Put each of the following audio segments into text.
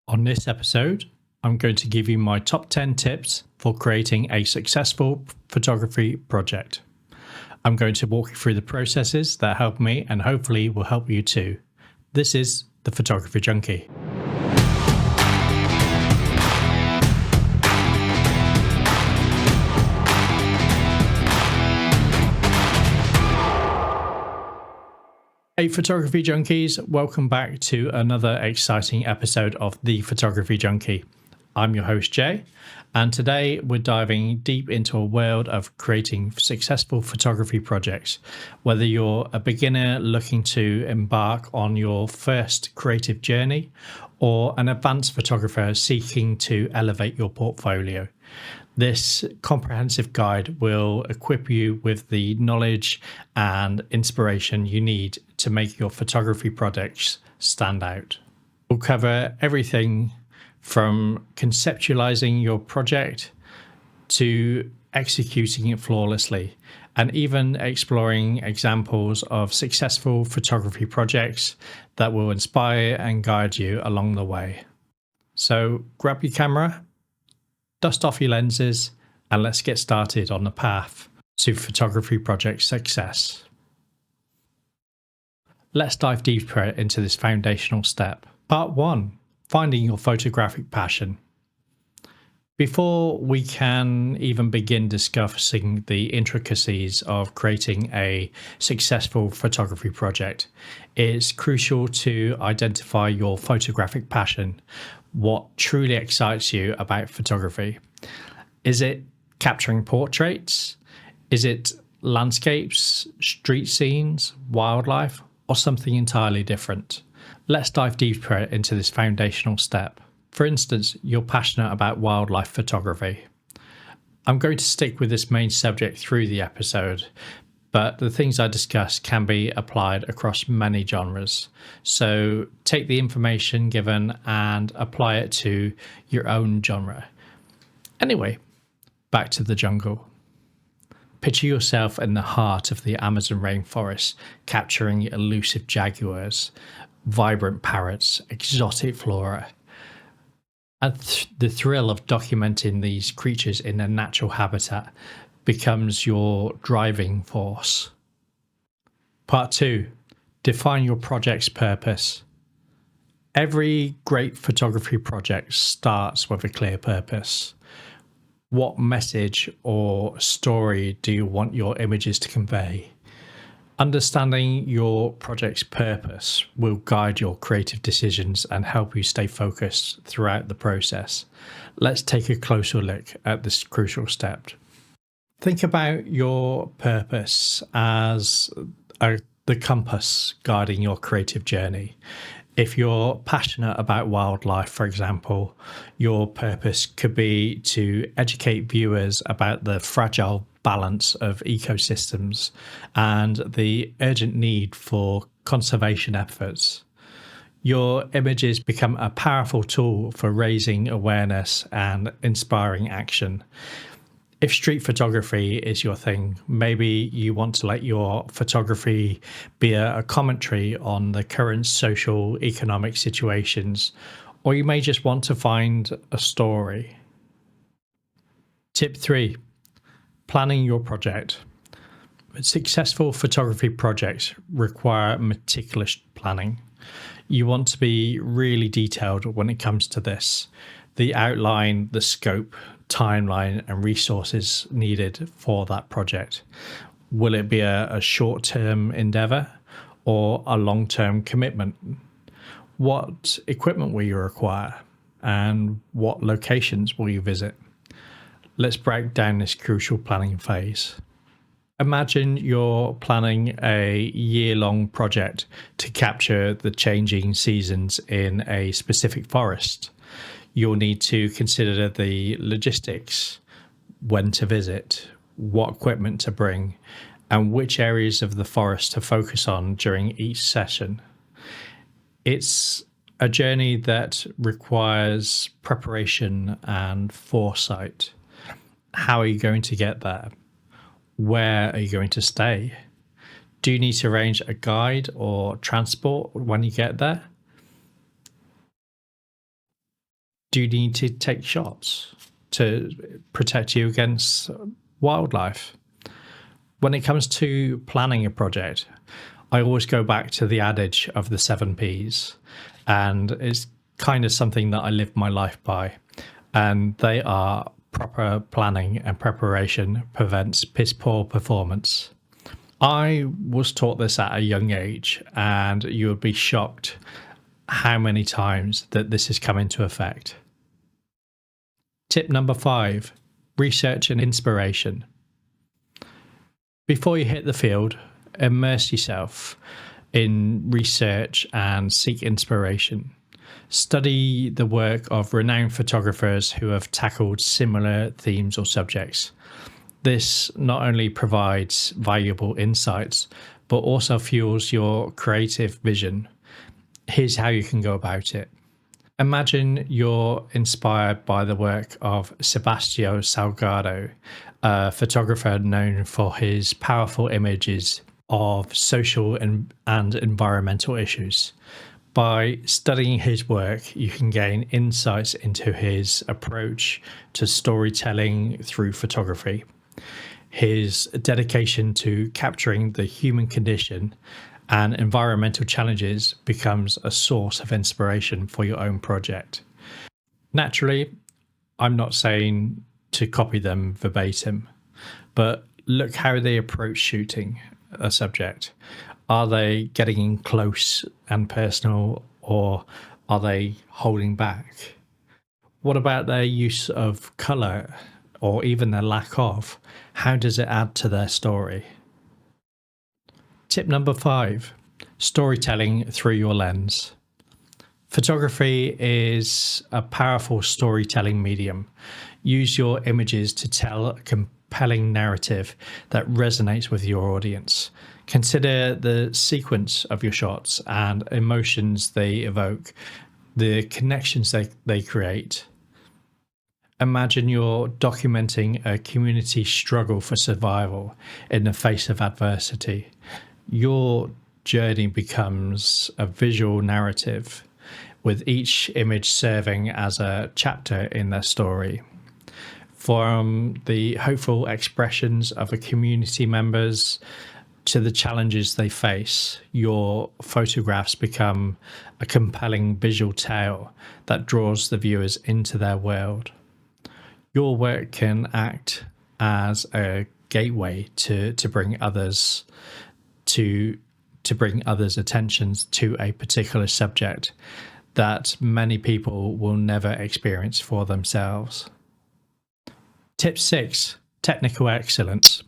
On this episode, I'm going to give you my top 10 tips for creating a successful photography project. I'm going to walk you through the processes that help me and hopefully will help you too. This is the Photography Junkie. Hey photography junkies, welcome back to another exciting episode of the Photography Junkie. I'm your host Jay, and today we're diving deep into a world of creating successful photography projects. Whether you're a beginner looking to embark on your first creative journey or an advanced photographer seeking to elevate your portfolio, this comprehensive guide will equip you with the knowledge and inspiration you need to make your photography projects stand out. We'll cover everything from conceptualizing your project to executing it flawlessly, and even exploring examples of successful photography projects that will inspire and guide you along the way. So grab your camera, dust off your lenses, and let's get started on the path to photography project success. Let's dive deeper into this foundational step. Part 1. Finding your photographic passion. Before we can even begin discussing the intricacies of creating a successful photography project, it's crucial to identify your photographic passion. What truly excites you about photography? Is it capturing portraits? Is it landscapes, street scenes, wildlife, or something entirely different? Let's dive deeper into this foundational step. For instance, you're passionate about wildlife photography. I'm going to stick with this main subject through the episode, but the things I discuss can be applied across many genres. So take the information given and apply it to your own genre. Anyway, back to the jungle. Picture yourself in the heart of the Amazon rainforest, capturing elusive jaguars, vibrant parrots, exotic flora. And the thrill of documenting these creatures in their natural habitat becomes your driving force. Part 2. Define your project's purpose. Every great photography project starts with a clear purpose. What message or story do you want your images to convey? Understanding your project's purpose will guide your creative decisions and help you stay focused throughout the process. Let's take a closer look at this crucial step. Think about your purpose as the compass guiding your creative journey. If you're passionate about wildlife, for example, your purpose could be to educate viewers about the fragile balance of ecosystems and the urgent need for conservation efforts. Your images become a powerful tool for raising awareness and inspiring action. If street photography is your thing, maybe you want to let your photography be a commentary on the current social, economic situations, or you may just want to find a story. Tip 3. Planning your project. Successful photography projects require meticulous planning. You want to be really detailed when it comes to this. The outline, the scope, timeline, and resources needed for that project. Will it be a short-term endeavor or a long-term commitment? What equipment will you require? And what locations will you visit? Let's break down this crucial planning phase. Imagine you're planning a year-long project to capture the changing seasons in a specific forest. You'll need to consider the logistics, when to visit, what equipment to bring, and which areas of the forest to focus on during each session. It's a journey that requires preparation and foresight. How are you going to get there? Where are you going to stay? Do you need to arrange a guide or transport when you get there? Do you need to take shots to protect you against wildlife? When it comes to planning a project, I always go back to the adage of the 7 Ps, and it's kind of something that I live my life by. And they are: proper planning and preparation prevents piss poor performance. I was taught this at a young age, and you would be shocked how many times that this has come into effect. Tip number 5, research and inspiration. Before you hit the field, immerse yourself in research and seek inspiration. Study the work of renowned photographers who have tackled similar themes or subjects. This not only provides valuable insights, but also fuels your creative vision. Here's how you can go about it. Imagine you're inspired by the work of Sebastião Salgado, a photographer known for his powerful images of social and environmental issues. By studying his work, you can gain insights into his approach to storytelling through photography. His dedication to capturing the human condition and environmental challenges becomes a source of inspiration for your own project. Naturally, I'm not saying to copy them verbatim, but look how they approach shooting a subject. Are they getting in close and personal, or are they holding back? What about their use of colour, or even their lack of? How does it add to their story? Tip number 5, storytelling through your lens. Photography is a powerful storytelling medium. Use your images to tell a compelling narrative that resonates with your audience. Consider the sequence of your shots and emotions they evoke, the connections they create. Imagine you're documenting a community struggle for survival in the face of adversity. Your journey becomes a visual narrative, with each image serving as a chapter in their story. From the hopeful expressions of a community members to the challenges they face, your photographs become a compelling visual tale that draws the viewers into their world. Your work can act as a gateway to bring others attentions to a particular subject that many people will never experience for themselves. Tip 6, technical excellence.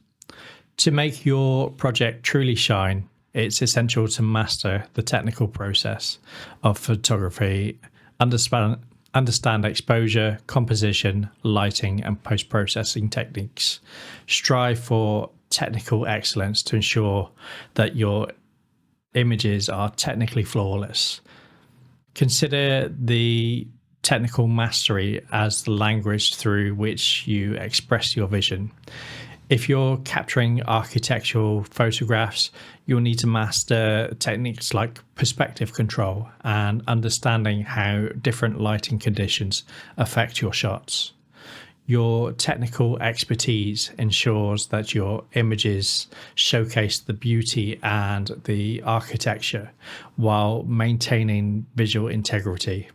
To make your project truly shine, it's essential to master the technical process of photography, understand exposure, composition, lighting, and post-processing techniques. Strive for technical excellence to ensure that your images are technically flawless. Consider the technical mastery as the language through which you express your vision. If you're capturing architectural photographs, you'll need to master techniques like perspective control and understanding how different lighting conditions affect your shots. Your technical expertise ensures that your images showcase the beauty and the architecture while maintaining visual integrity.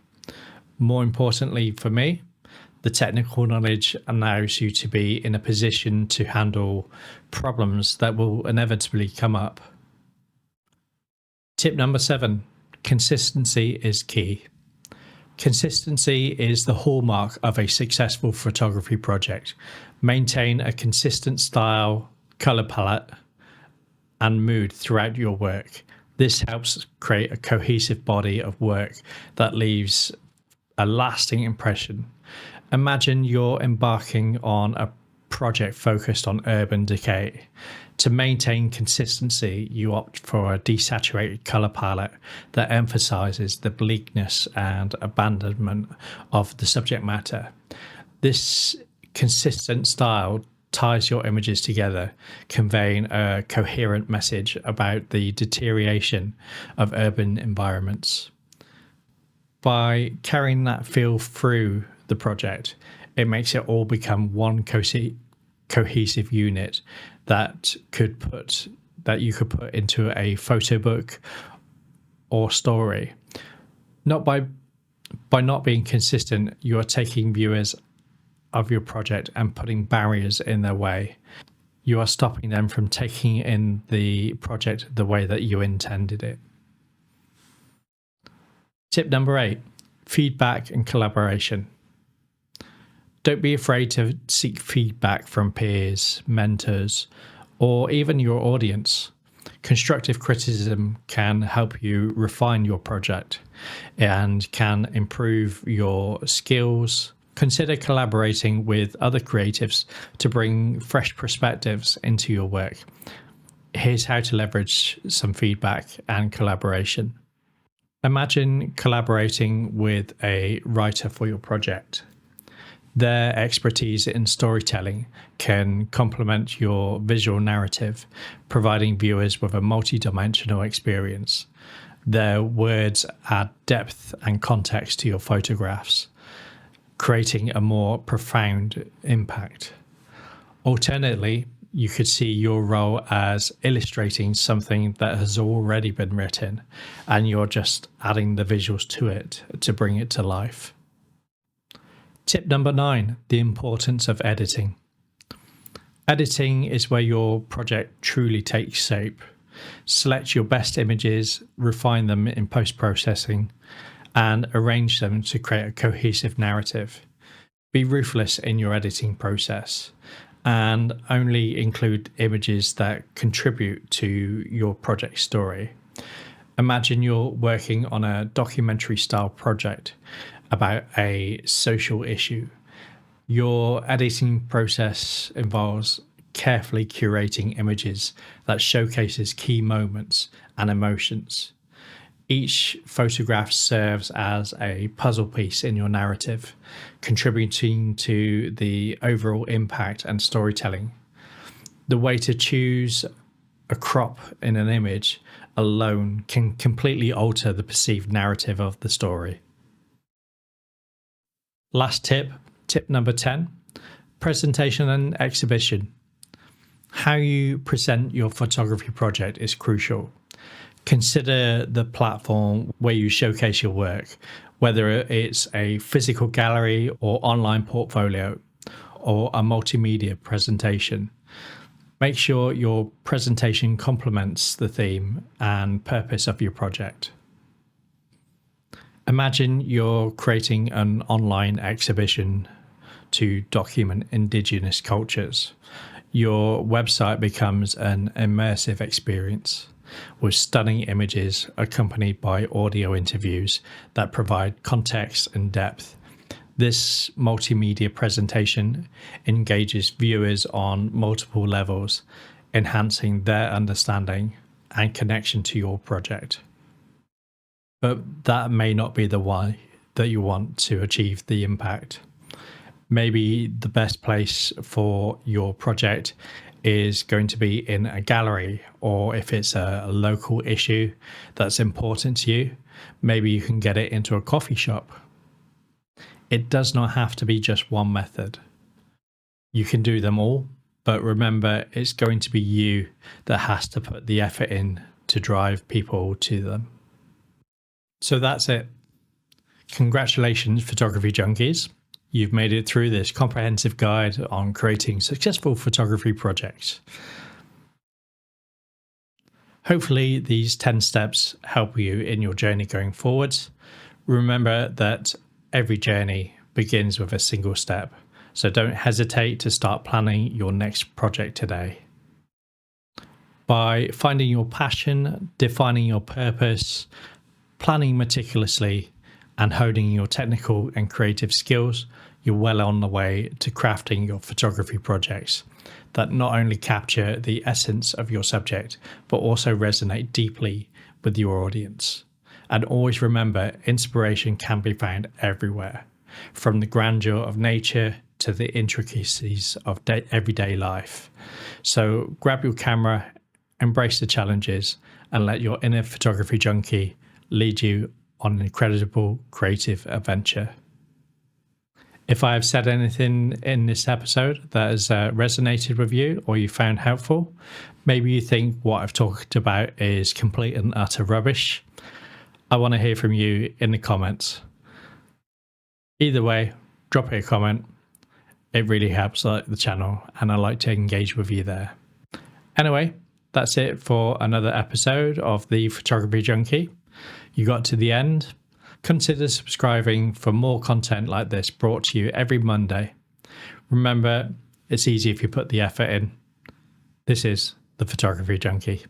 More importantly for me, the technical knowledge allows you to be in a position to handle problems that will inevitably come up. Tip number 7, consistency is key. Consistency is the hallmark of a successful photography project. Maintain a consistent style, color palette, and mood throughout your work. This helps create a cohesive body of work that leaves a lasting impression. Imagine you're embarking on a project focused on urban decay. To maintain consistency, you opt for a desaturated color palette that emphasizes the bleakness and abandonment of the subject matter. This consistent style ties your images together, conveying a coherent message about the deterioration of urban environments. By carrying that feel through the project, it makes it all become one cohesive unit that you could put into a photo book or story. Not by not being consistent, you are taking viewers of your project and putting barriers in their way. You are stopping them from taking in the project the way that you intended it. Tip number 8, feedback and collaboration. Don't be afraid to seek feedback from peers, mentors, or even your audience. Constructive criticism can help you refine your project and can improve your skills. Consider collaborating with other creatives to bring fresh perspectives into your work. Here's how to leverage some feedback and collaboration. Imagine collaborating with a writer for your project. Their expertise in storytelling can complement your visual narrative, providing viewers with a multi-dimensional experience. Their words add depth and context to your photographs, creating a more profound impact. Alternately, you could see your role as illustrating something that has already been written, and you're just adding the visuals to it to bring it to life. Tip number 9, the importance of editing. Editing is where your project truly takes shape. Select your best images, refine them in post-processing, and arrange them to create a cohesive narrative. Be ruthless in your editing process and only include images that contribute to your project story. Imagine you're working on a documentary style project about a social issue. Your editing process involves carefully curating images that showcases key moments and emotions. Each photograph serves as a puzzle piece in your narrative, contributing to the overall impact and storytelling. The way to choose a crop in an image alone can completely alter the perceived narrative of the story. Last tip, tip number 10, presentation and exhibition. How you present your photography project is crucial. Consider the platform where you showcase your work, whether it's a physical gallery or online portfolio or a multimedia presentation. Make sure your presentation complements the theme and purpose of your project. Imagine you're creating an online exhibition to document Indigenous cultures. Your website becomes an immersive experience with stunning images accompanied by audio interviews that provide context and depth. This multimedia presentation engages viewers on multiple levels, enhancing their understanding and connection to your project. But that may not be the way that you want to achieve the impact. Maybe the best place for your project is going to be in a gallery, or if it's a local issue that's important to you, maybe you can get it into a coffee shop. It does not have to be just one method. You can do them all, but remember, it's going to be you that has to put the effort in to drive people to them. So that's it. Congratulations, photography junkies. You've made it through this comprehensive guide on creating successful photography projects. Hopefully these 10 steps help you in your journey going forwards. Remember that every journey begins with a single step, so don't hesitate to start planning your next project today. By finding your passion, defining your purpose, planning meticulously, and honing your technical and creative skills, you're well on the way to crafting your photography projects that not only capture the essence of your subject, but also resonate deeply with your audience. And always remember, inspiration can be found everywhere, from the grandeur of nature to the intricacies of everyday life. So grab your camera, embrace the challenges, and let your inner photography junkie lead you on an incredible creative adventure. If I have said anything in this episode that has resonated with you or you found helpful, maybe you think what I've talked about is complete and utter rubbish, I want to hear from you in the comments. Either way, drop me a comment. It really helps the channel and I like to engage with you there. Anyway, that's it for another episode of the Photography Junkie. You got to the end. Consider subscribing for more content like this brought to you every Monday. Remember, it's easy if you put the effort in. This is the Photography Junkie.